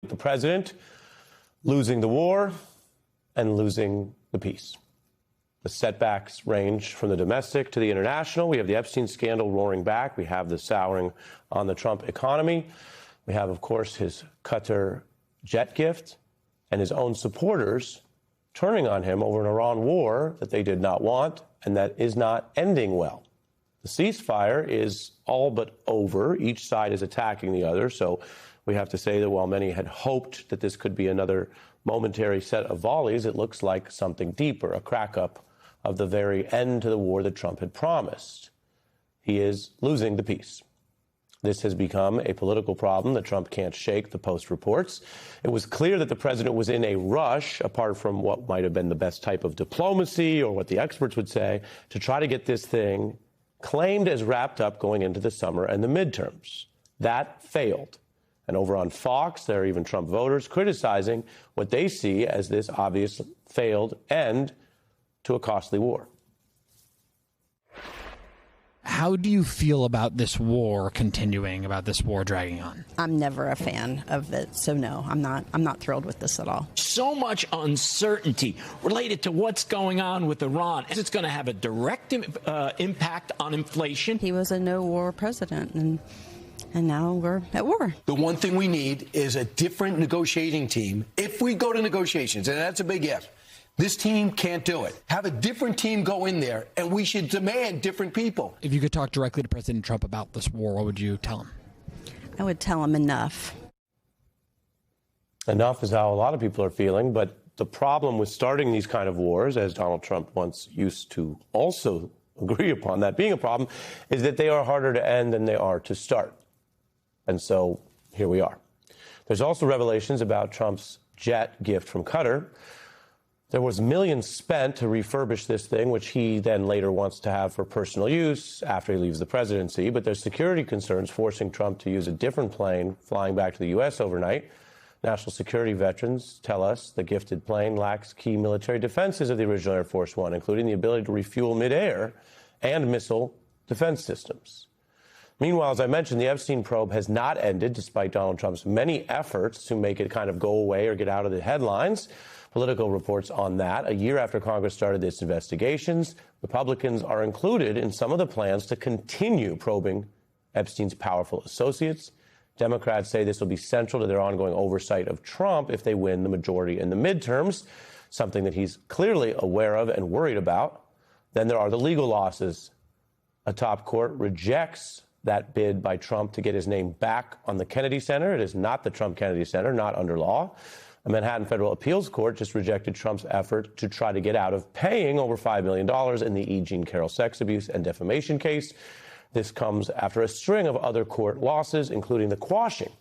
The president losing the war and losing the peace. The setbacks range from the domestic to the international. We have the Epstein scandal roaring back. We have the souring on the Trump economy. We have, of course, his Qatar jet gift and his own supporters turning on him over an Iran war that they did not want and that is not ending well. The ceasefire is all but over. Each side is attacking the other. So we have to say that while many had hoped that this could be another momentary set of volleys, it looks like something deeper, a crack-up of the very end to the war that Trump had promised. He is losing the peace. This has become a political problem that Trump can't shake, the Post reports. It was clear that the president was in a rush, apart from what might have been the best type of diplomacy or what the experts would say, to try to get this thing claimed as wrapped up going into the summer and the midterms. That failed. And over on Fox, there are even Trump voters criticizing what they see as this obvious failed end to a costly war. How do you feel about this war continuing, about this war dragging on? I'm never a fan of it, so no, I'm not thrilled with this at all. So much uncertainty related to what's going on with Iran. It's going to have a direct impact on inflation. He was a no-war president, and now we're at war. The one thing we need is a different negotiating team. If we go to negotiations, and that's a big if, this team can't do it. Have a different team go in there, and we should demand different people. If you could talk directly to President Trump about this war, what would you tell him? I would tell him enough. Enough is how a lot of people are feeling, but the problem with starting these kind of wars, as Donald Trump once used to also agree upon that being a problem, is that they are harder to end than they are to start. And so here we are. There's also revelations about Trump's jet gift from Qatar. There was millions spent to refurbish this thing, which he then later wants to have for personal use after he leaves the presidency. But there's security concerns forcing Trump to use a different plane flying back to the U.S. overnight. National security veterans tell us the gifted plane lacks key military defenses of the original Air Force One, including the ability to refuel midair and missile defense systems. Meanwhile, as I mentioned, the Epstein probe has not ended, despite Donald Trump's many efforts to make it kind of go away or get out of the headlines. Political reports on that. A year after Congress started its investigations, Republicans are included in some of the plans to continue probing Epstein's powerful associates. Democrats say this will be central to their ongoing oversight of Trump if they win the majority in the midterms, something that he's clearly aware of and worried about. Then there are the legal losses. A top court rejects that bid by Trump to get his name back on the Kennedy Center. It is not the Trump Kennedy Center, not under law. A Manhattan federal appeals court just rejected Trump's effort to try to get out of paying over $5 million in the E. Jean Carroll sex abuse and defamation case. This comes after a string of other court losses, including the quashing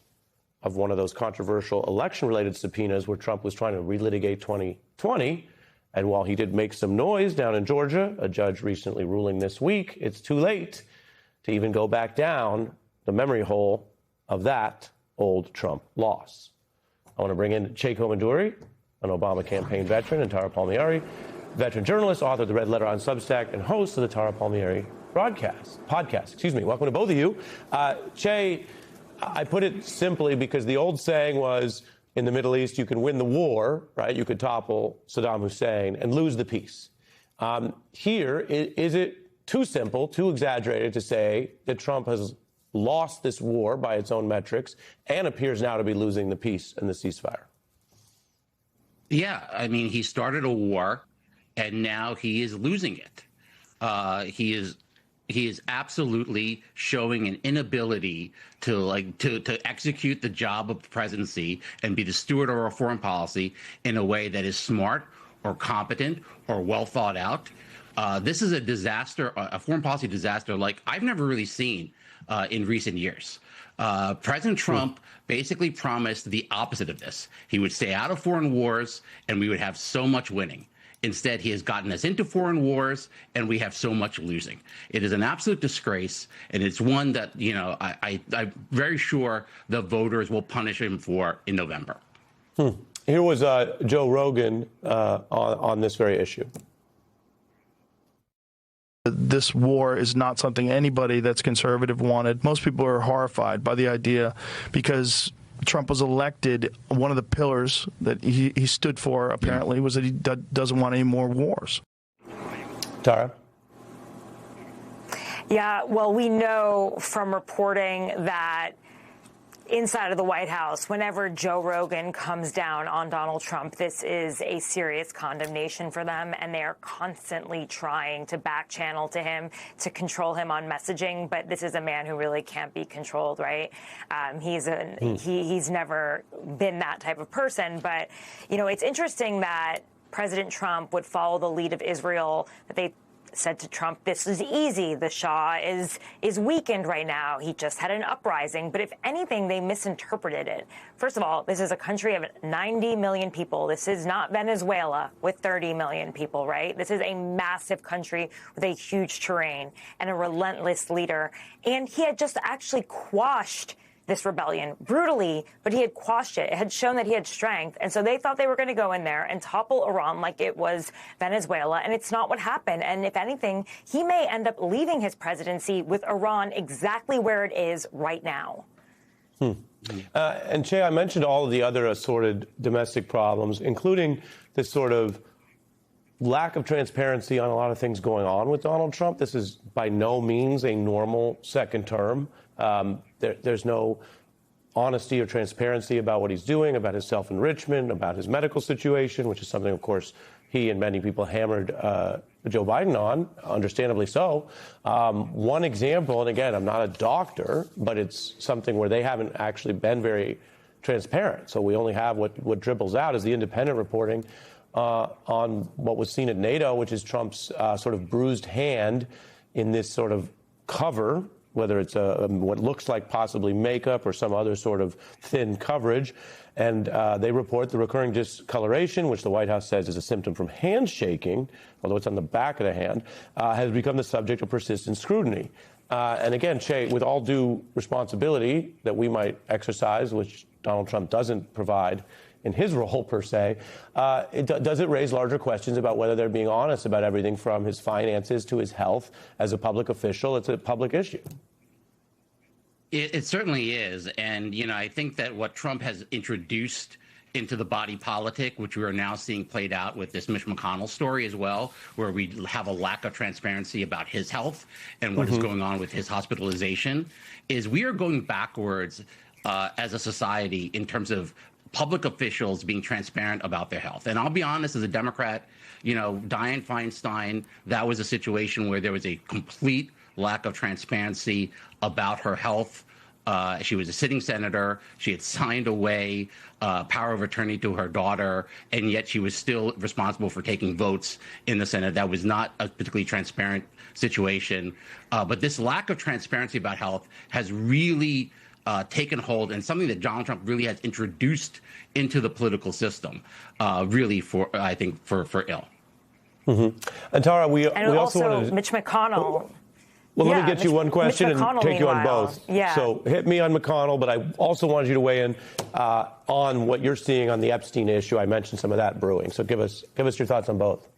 of one of those controversial election-related subpoenas where Trump was trying to relitigate 2020. And while he did make some noise down in Georgia, a judge recently ruling this week, it's too late to even go back down the memory hole of that old Trump loss. I want to bring in Jay Komanduri, an Obama campaign veteran, and Tara Palmieri, veteran journalist, author of The Red Letter on Substack, and host of the Tara Palmieri podcast. Welcome to both of you. Jay, I put it simply because the old saying was, in the Middle East, you can win the war, right? You could topple Saddam Hussein and lose the peace. Here, is it too simple, too exaggerated to say that Trump has lost this war by its own metrics and appears now to be losing the peace and the ceasefire? Yeah, I mean, he started a war and now he is losing it. He is absolutely showing an inability to execute the job of the presidency and be the steward of our foreign policy in a way that is smart or competent or well thought out. This is a disaster, a foreign policy disaster like I've never really seen in recent years. President Trump basically promised the opposite of this. He would stay out of foreign wars and we would have so much winning. Instead, he has gotten us into foreign wars and we have so much losing. It is an absolute disgrace, and it's one that, I'm very sure the voters will punish him for in November. Here was Joe Rogan on this very issue. This war is not something anybody that's conservative wanted. Most people are horrified by the idea because Trump was elected, one of the pillars that he stood for, apparently, was that he doesn't want any more wars. Tara? Yeah, well, we know from reporting that inside of the White House, whenever Joe Rogan comes down on Donald Trump, this is a serious condemnation for them, and they are constantly trying to back channel to him to control him on messaging. But this is a man who really can't be controlled, right? He's never been that type of person. But, you know, it's interesting that President Trump would follow the lead of Israel, that they said to Trump, this is easy. The Shah is weakened right now. He just had an uprising. But if anything, they misinterpreted it. First of all, this is a country of 90 million people. This is not Venezuela with 30 million people, right? This is a massive country with a huge terrain and a relentless leader. And he had just actually quashed this rebellion brutally, but he had quashed it. It had shown that he had strength. And so they thought they were going to go in there and topple Iran like it was Venezuela. And it's not what happened. And if anything, he may end up leaving his presidency with Iran exactly where it is right now. And Che, I mentioned all of the other assorted domestic problems, including this sort of lack of transparency on a lot of things going on with Donald Trump. This is by no means a normal second term. There's no honesty or transparency about what he's doing, about his self-enrichment, about his medical situation, which is something, of course, he and many people hammered Joe Biden on, understandably so. One example, and again, I'm not a doctor, but it's something where they haven't actually been very transparent. So we only have what dribbles out is the independent reporting on what was seen at NATO, which is Trump's sort of bruised hand in this sort of cover, whether it's what looks like possibly makeup or some other sort of thin coverage. And they report the recurring discoloration, which the White House says is a symptom from handshaking, although it's on the back of the hand, has become the subject of persistent scrutiny. And again, Che, with all due responsibility that we might exercise, which Donald Trump doesn't provide in his role per se, does it raise larger questions about whether they're being honest about everything from his finances to his health as a public official? It's a public issue. It certainly is. And, you know, I think that what Trump has introduced into the body politic, which we are now seeing played out with this Mitch McConnell story as well, where we have a lack of transparency about his health and what is going on with his hospitalization, is we are going backwards as a society in terms of public officials being transparent about their health. And I'll be honest, as a Democrat, you know, Dianne Feinstein, that was a situation where there was a complete lack of transparency about her health. She was a sitting senator. She had signed away power of attorney to her daughter, and yet she was still responsible for taking votes in the Senate. That was not a particularly transparent situation. But this lack of transparency about health has really taken hold, and something that Donald Trump really has introduced into the political system, really I think for ill. And Tara, we also wanted Mitch McConnell. Well, let me get you one question and take you on both. Yeah. So hit me on McConnell, but I also wanted you to weigh in on what you're seeing on the Epstein issue. I mentioned some of that brewing. So give us your thoughts on both.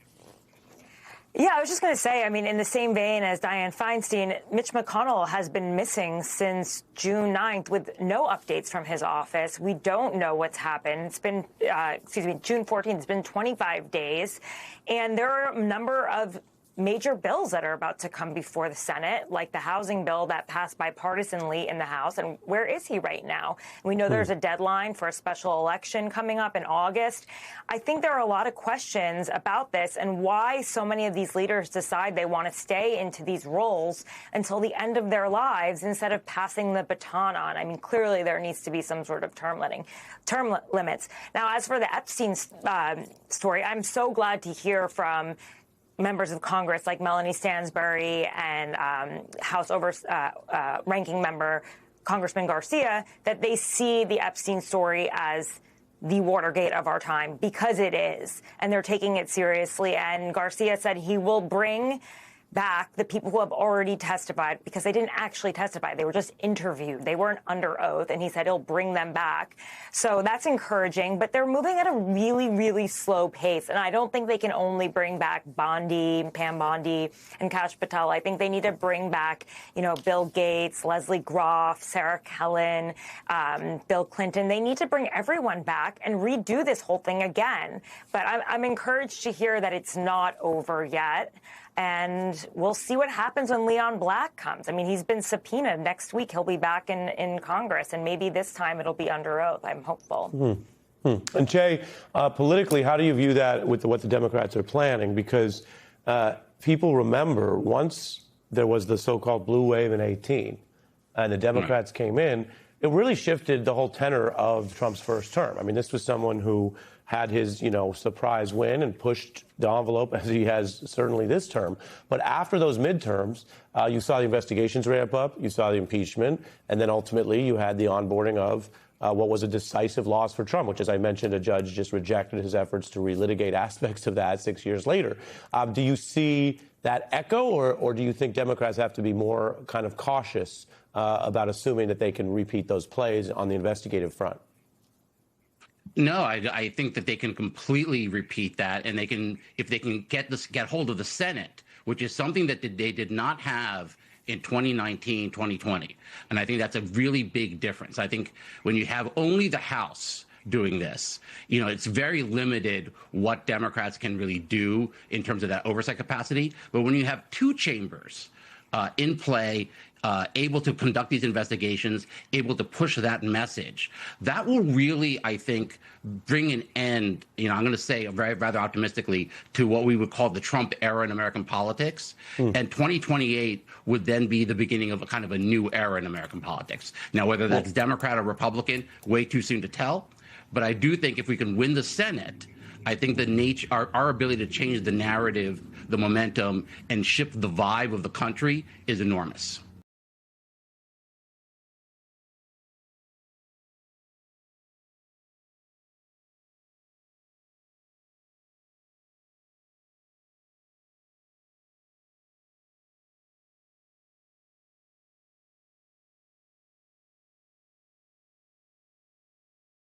Yeah, I was just going to say, I mean, in the same vein as Dianne Feinstein, Mitch McConnell has been missing since June 9th with no updates from his office. We don't know what's happened. It's been, June 14th. It's been 25 days. And there are a number of major bills that are about to come before the Senate, like the housing bill that passed bipartisanly in the House. And where is he right now? We know there's a deadline for a special election coming up in August. I think there are a lot of questions about this and why so many of these leaders decide they want to stay into these roles until the end of their lives instead of passing the baton on. I mean, clearly there needs to be some sort of term limits. Now, as for the Epstein story, I'm so glad to hear from members of Congress like Melanie Stansbury and House ranking member Congressman Garcia that they see the Epstein story as the Watergate of our time, because it is, and they're taking it seriously. And Garcia said he will bring back the people who have already testified, because they didn't actually testify. They were just interviewed. They weren't under oath. And he said he'll bring them back. So that's encouraging. But they're moving at a really, really slow pace. And I don't think they can only bring back Bondi, Pam Bondi, and Kash Patel. I think they need to bring back, Bill Gates, Leslie Groff, Sarah Kellen, Bill Clinton. They need to bring everyone back and redo this whole thing again. But I'm encouraged to hear that it's not over yet. And we'll see what happens when Leon Black comes. I mean, he's been subpoenaed. Next week, he'll be back in Congress. And maybe this time it'll be under oath. I'm hopeful. And Jay, politically, how do you view that with what the Democrats are planning? Because people remember once there was the so-called blue wave in 2018 and the Democrats came in, it really shifted the whole tenor of Trump's first term. I mean, this was someone who had his, surprise win and pushed the envelope, as he has certainly this term. But after those midterms, you saw the investigations ramp up, you saw the impeachment, and then ultimately you had the onboarding of what was a decisive loss for Trump, which, as I mentioned, a judge just rejected his efforts to relitigate aspects of that 6 years later. Do you see that echo, or do you think Democrats have to be more kind of cautious about assuming that they can repeat those plays on the investigative front? No, I think that they can completely repeat that, and they can, if they can get hold of the Senate, which is something that they did not have in 2019, 2020. And I think that's a really big difference. I think when you have only the House doing this, it's very limited what Democrats can really do in terms of that oversight capacity. But when you have two chambers in play, able to conduct these investigations, able to push that message, that will really, I think, bring an end, I'm going to say rather optimistically, to what we would call the Trump era in American politics. And 2028 would then be the beginning of a kind of a new era in American politics. Now, whether that's Democrat or Republican, way too soon to tell. But I do think if we can win the Senate, I think our ability to change the narrative, the momentum, and shift the vibe of the country is enormous.